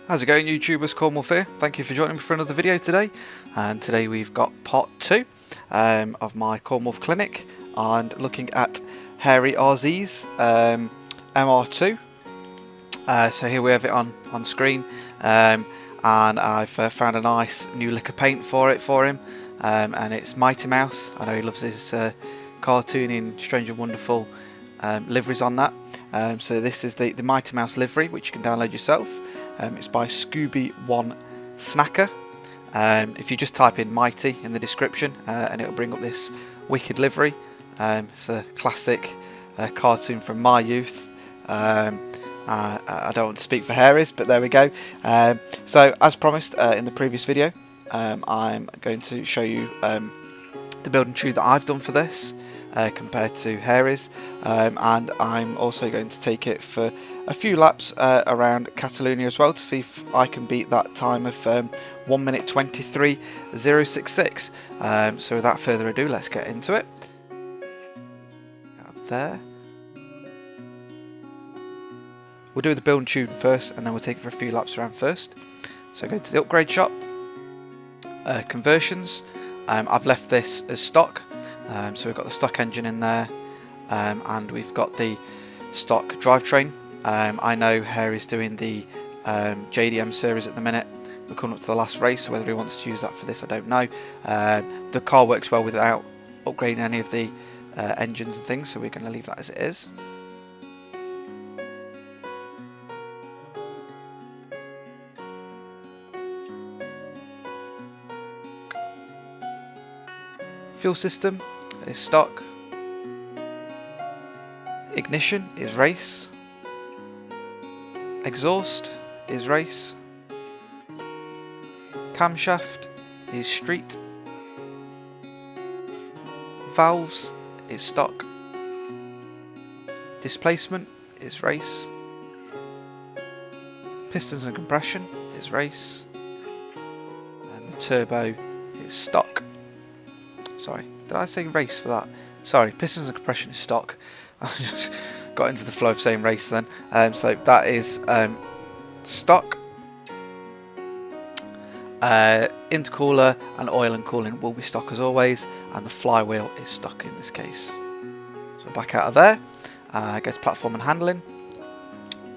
How's it going, YouTubers? Cornwall here. Thank you for joining me for another video today. And today we've got part 2 of my Cornwall Clinic and looking at Hairy RZ's MR2. So here we have it on screen, and I've found a nice new lick of paint for him, and it's Mighty Mouse. I know he loves his cartooning, strange and wonderful liveries on that. So this is the Mighty Mouse livery, which you can download yourself. It's by Scooby1 Snacker. If you just type in Mighty in the description, and it'll bring up this wicked livery. It's a classic cartoon from my youth. I don't want to speak for Harry's, but there we go. So as promised in the previous video, I'm going to show you the build and chew that I've done for this compared to Harry's, and I'm also going to take it for a few laps around Catalonia as well to see if I can beat that time of 1 minute 23.066. So without further ado, let's get into it. There. We'll do the build and tune first, and then we'll take it for a few laps around first. So go to the upgrade shop, conversions. I've left this as stock, so we've got the stock engine in there, and we've got the stock drivetrain. I know Harry's doing the JDM series at the minute. We're coming up to the last race, so whether he wants to use that for this, I don't know. The car works well without upgrading any of the engines and things, so we're going to leave that as it is. Fuel system is stock. Ignition is race. Exhaust is race. Camshaft is street. Valves is stock. Displacement is race. Pistons and compression is race. And the turbo is stock. Sorry, did I say race for that? Sorry, pistons and compression is stock. I just got into the flow of saying race then. So that is stock. Intercooler and oil and cooling will be stock as always, and the flywheel is stock in this case. So back out of there, go to platform and handling.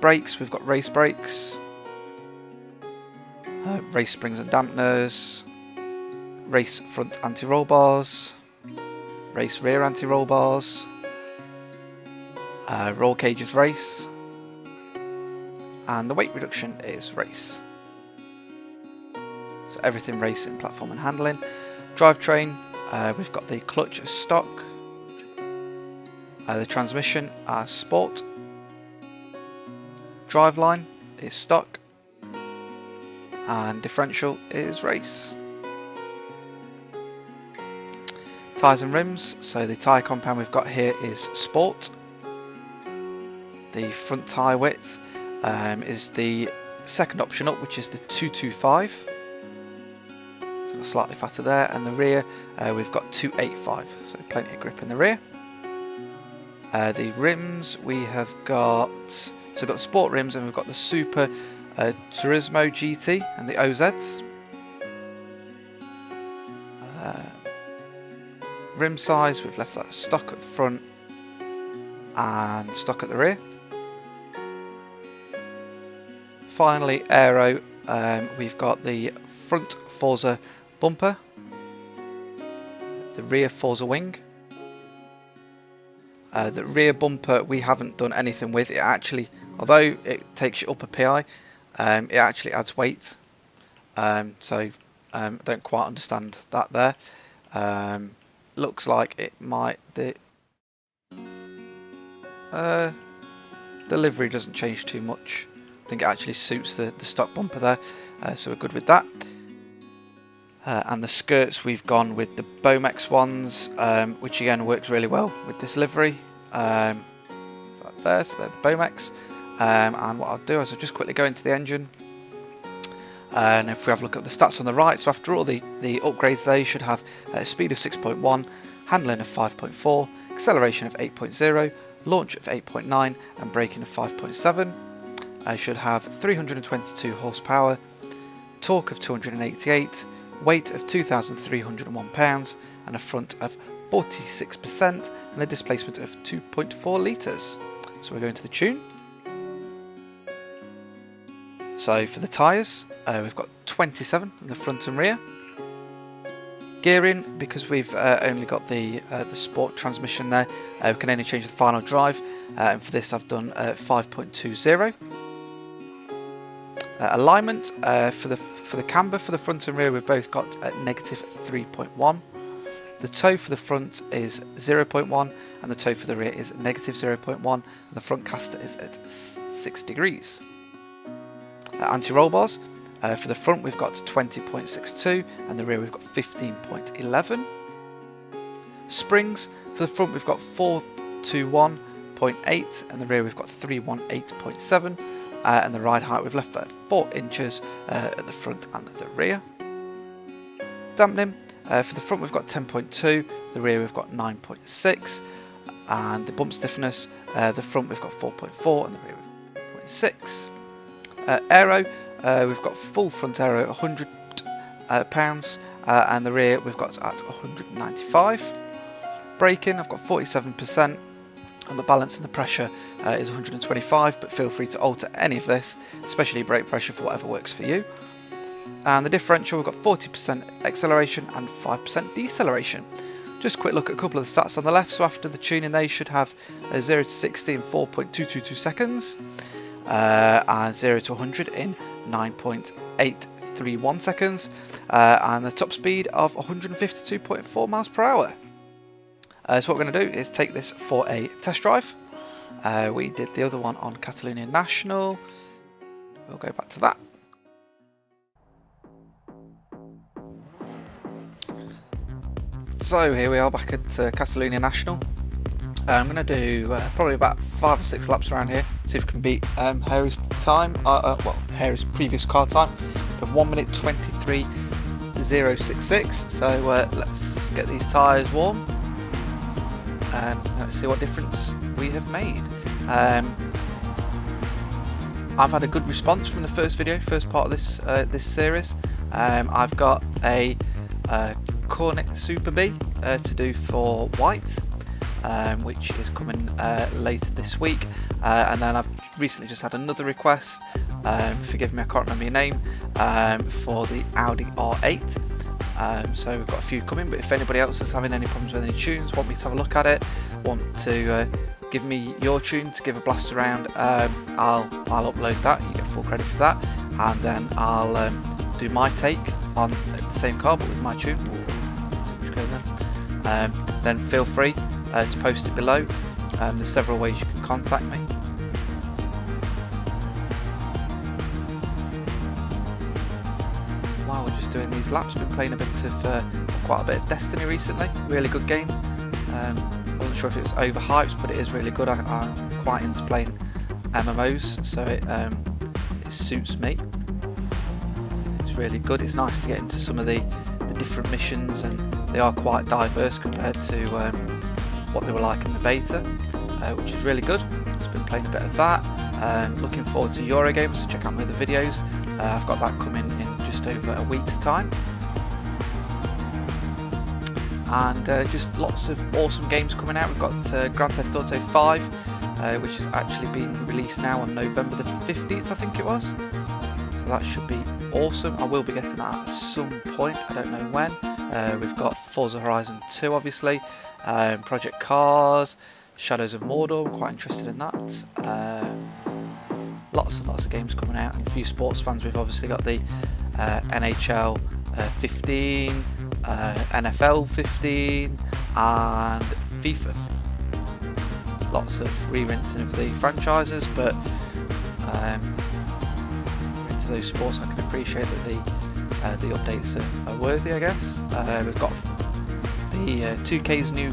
Brakes, we've got race brakes, race springs and dampeners, race front anti-roll bars, race rear anti-roll bars, roll cages race, and the weight reduction is race. So everything race in platform and handling. Drivetrain, we've got the clutch as stock, the transmission as sport, driveline is stock, and differential is race. Tyres and rims, so the tyre compound we've got here is sport. The front tyre width is the second option up, which is the 225, so slightly fatter there, and the rear we've got 285, so plenty of grip in the rear. The rims we have got, so we've got the sport rims, and we've got the Super Turismo GT and the OZs. Rim size, we've left that stock at the front and stock at the rear. Finally, aero, we've got the front Forza bumper, the rear Forza wing. The rear bumper we haven't done anything with. It actually, although it takes you up a PI, it actually adds weight. So I don't quite understand that there. Looks like it might, the livery doesn't change too much. I think it actually suits the stock bumper there, so we're good with that. And the skirts, we've gone with the Bomex ones, which again works really well with this livery. There, so they're the Bomex. And what I'll do is I'll just quickly go into the engine. And if we have a look at the stats on the right, so after all the upgrades there, you should have a speed of 6.1, handling of 5.4, acceleration of 8.0, launch of 8.9, and braking of 5.7. should have 322 horsepower, torque of 288, weight of 2,301 pounds, and a front of 46%, and a displacement of 2.4 litres. So we're going to the tune. So for the tyres, we've got 27 in the front and rear. Gearing, because we've only got the sport transmission there, we can only change the final drive, and for this I've done 5.20. Alignment, for the camber for the front and rear, we've both got at -3.1. The toe for the front is 0.1, and the toe for the rear is -0.1, and the front caster is at 6 degrees. Anti-roll bars, for the front we've got 20.62, and the rear we've got 15.11. Springs, for the front we've got 421.8, and the rear we've got 318.7, and the ride height we've left that at 4 inches at the front and the rear. Dampening, for the front we've got 10.2, the rear we've got 9.6, and the bump stiffness, the front we've got 4.4, and the rear we've got 0.6. Aero, we've got full front aero at 100 pounds, and the rear we've got at 195. Braking, I've got 47%, and the balance and the pressure is 125, but feel free to alter any of this, especially brake pressure, for whatever works for you. And the differential, we've got 40% acceleration and 5% deceleration. Just a quick look at a couple of the stats on the left. So after the tuning, they should have 0 to 60 in 4.222 seconds, and 0 to 100 in 9.831 seconds, and the top speed of 152.4 miles per hour. So what we're going to do is take this for a test drive. We did the other one on Catalonia National. We'll go back to that. So here we are back at Catalonia National. I'm going to do probably about 5 or 6 laps around here, see if we can beat Harry's time, Harry's previous car time of 1 minute 23.066. So let's get these tyres warm and let's see what difference we have made. I've had a good response from the first part of this series. I've got a Cornet Super B to do for white, which is coming later this week, and then I've recently just had another request, forgive me I can't remember your name, for the Audi R8. So we've got a few coming, but if anybody else is having any problems with any tunes, want me to have a look at it, want to give me your tune to give a blast around, I'll upload that, you get full credit for that, and then I'll do my take on the same car but with my tune. Then feel free to post it below. There's several ways you can contact me. While we're just doing these laps, I've been playing quite a bit of Destiny recently. Really good game. I wasn't sure if it was overhyped, but it is really good. I'm quite into playing MMOs, so it suits me. It's really good. It's nice to get into some of the different missions, and they are quite diverse compared to what they were like in the beta, which is really good. I've been playing a bit of that. Looking forward to Eurogames, so check out my other videos. I've got that coming in just over a week's time. And just lots of awesome games coming out. We've got Grand Theft Auto 5, which is actually being released now on November the 15th, I think it was. So that should be awesome. I will be getting that at some point, I don't know when. We've got Forza Horizon 2 obviously, Project Cars, Shadows of Mordor, I'm quite interested in that. Lots and lots of games coming out, and a few sports fans. We've obviously got the NHL 15, NFL 15 and FIFA. Lots of re-rinsing of the franchises, but into those sports I can appreciate that the updates are worthy, I guess. We've got the 2K's new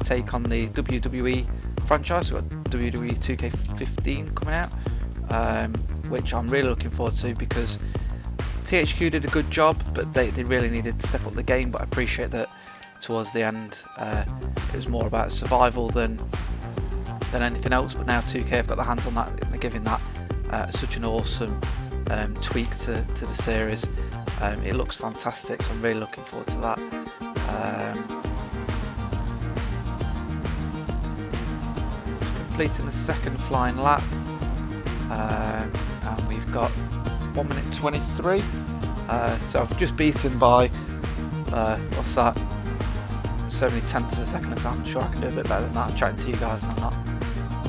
take on the WWE franchise. We've got WWE 2K15 coming out, which I'm really looking forward to, because THQ did a good job, but they really needed to step up the game. But I appreciate that towards the end it was more about survival than anything else. But now 2K have got their hands on that, and they're giving that such an awesome tweak to the series. It looks fantastic, so I'm really looking forward to that. Completing the second flying lap, and we've got 1 minute 23. So I've just beaten by what's that? So many tenths of a second. So I'm sure I can do a bit better than that. I'm chatting to you guys, and I'm not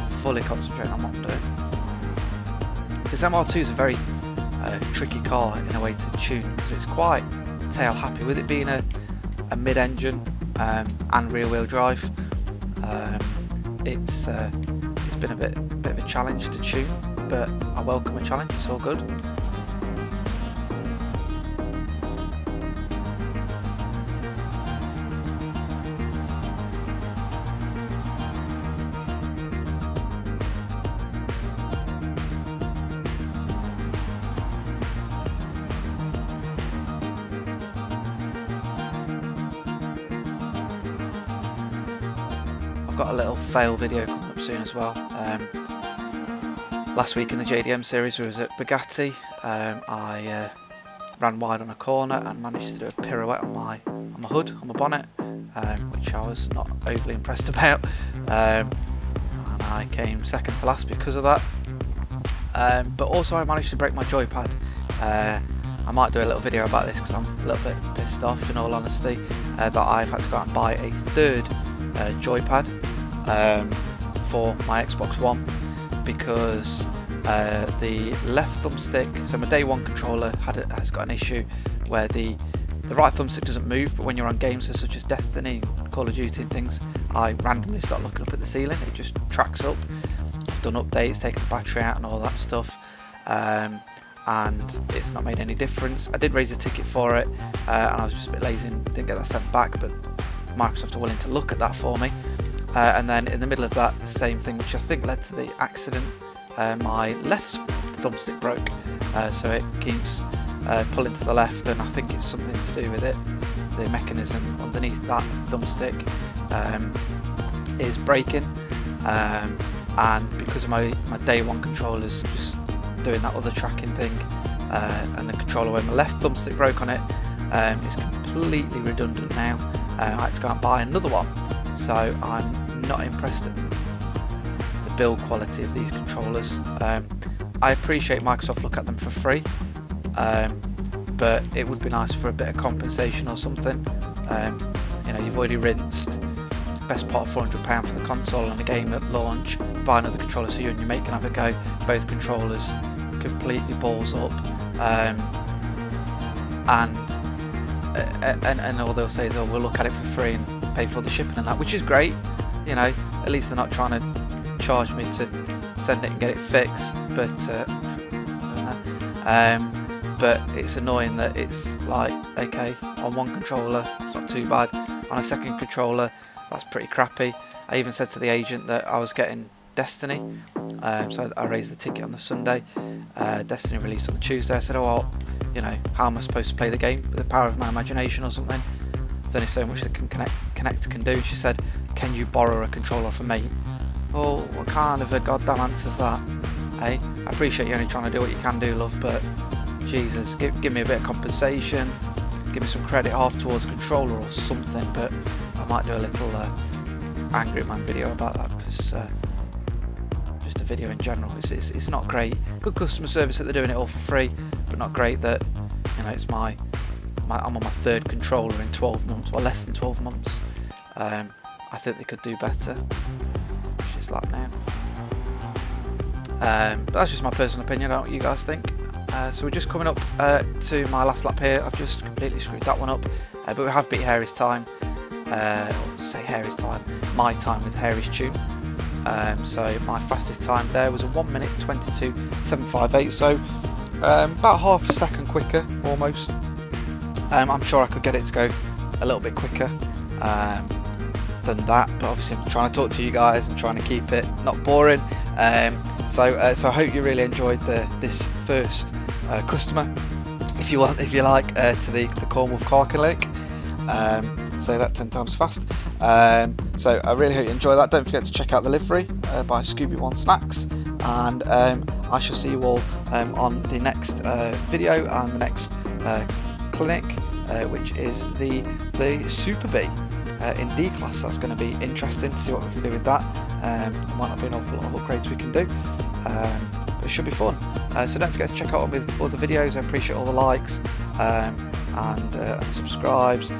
fully concentrating on what I'm doing. This MR2 is a very tricky car in a way to tune, because it's quite tail happy with it being a mid-engine and rear-wheel drive. It's been a bit of a challenge to tune, but I welcome a challenge. It's all good. I've got a little fail video coming up soon as well. Last week in the JDM series we was at Bugatti. I ran wide on a corner and managed to do a pirouette on my hood, on my bonnet, which I was not overly impressed about, and I came second to last because of that. But also I managed to break my joypad. I might do a little video about this because I'm a little bit pissed off, in all honesty, that I've had to go out and buy a third joypad for my Xbox One, because the left thumbstick, so my day one controller has got an issue where the right thumbstick doesn't move, but when you're on games such as Destiny, Call of Duty and things, I randomly start looking up at the ceiling. It just tracks up. I've done updates, taken the battery out and all that stuff, and it's not made any difference. I did raise a ticket for it, and I was just a bit lazy and didn't get that sent back, but Microsoft are willing to look at that for me. And then in the middle of that, the same thing, which I think led to the accident, my left thumbstick broke, so it keeps pulling to the left, and I think it's something to do with it. The mechanism underneath that thumbstick is breaking, and because of my day one controller's just doing that other tracking thing, and the controller where my left thumbstick broke on it is completely redundant now. I had to go and buy another one, so I'm not impressed at the build quality of these controllers. I appreciate Microsoft look at them for free, but it would be nice for a bit of compensation or something. You know, you've already rinsed best part of £400 for the console and a game at launch. Buy another controller so you and your mate can have a go. Both controllers completely balls up, and all they'll say is, oh, we'll look at it for free and pay for all the shipping and that, which is great. You know, at least they're not trying to charge me to send it and get it fixed, but but it's annoying that it's like, okay, on one controller it's not too bad, on a second controller that's pretty crappy. I even said to the agent that I was getting Destiny, so I raised the ticket on the Sunday. Destiny released on the Tuesday. I said, oh, well, you know, how am I supposed to play the game? With the power of my imagination or something? There's only so much that connector can do. She said, can you borrow a controller off a mate? Well, what kind of a goddamn answer's that? Hey, I appreciate you only trying to do what you can do, love, but Jesus, give me a bit of compensation, give me some credit half towards a controller or something. But I might do a little Angry Man video about that, because just a video in general, it's not great. Good customer service that they're doing it all for free, but not great that, you know, it's I'm on my third controller in 12 months, or less than 12 months. I think they could do better, which is like now. But that's just my personal opinion. I don't know what you guys think. So we're just coming up to my last lap here. I've just completely screwed that one up, but we have beat Harry's time. My time with Harry's tune. So my fastest time there was a 1 minute 22.758. So about half a second quicker, almost. I'm sure I could get it to go a little bit quicker than that, but obviously I'm trying to talk to you guys and trying to keep it not boring. So I hope you really enjoyed this first customer, if you like, to the Cornwall Car Clinic. Say that 10 times fast. So I really hope you enjoy that. Don't forget to check out the livery by Scooby One Snacks, and I shall see you all on the next video and the next clinic, which is the Super B in D class. That's going to be interesting to see what we can do with that. There might not be an awful lot of upgrades we can do, but it should be fun. So don't forget to check out all the videos. I appreciate all the likes and subscribes,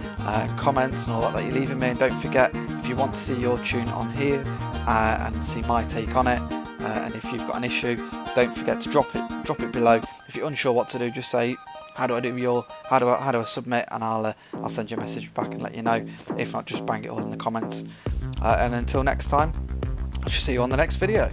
comments and all that you're leaving me. And don't forget, if you want to see your tune on here and see my take on it, and if you've got an issue, don't forget to drop it below. If you're unsure what to do, just say, how do I submit, and I'll send you a message back and let you know. If not, just bang it all in the comments. And until next time, I shall see you on the next video.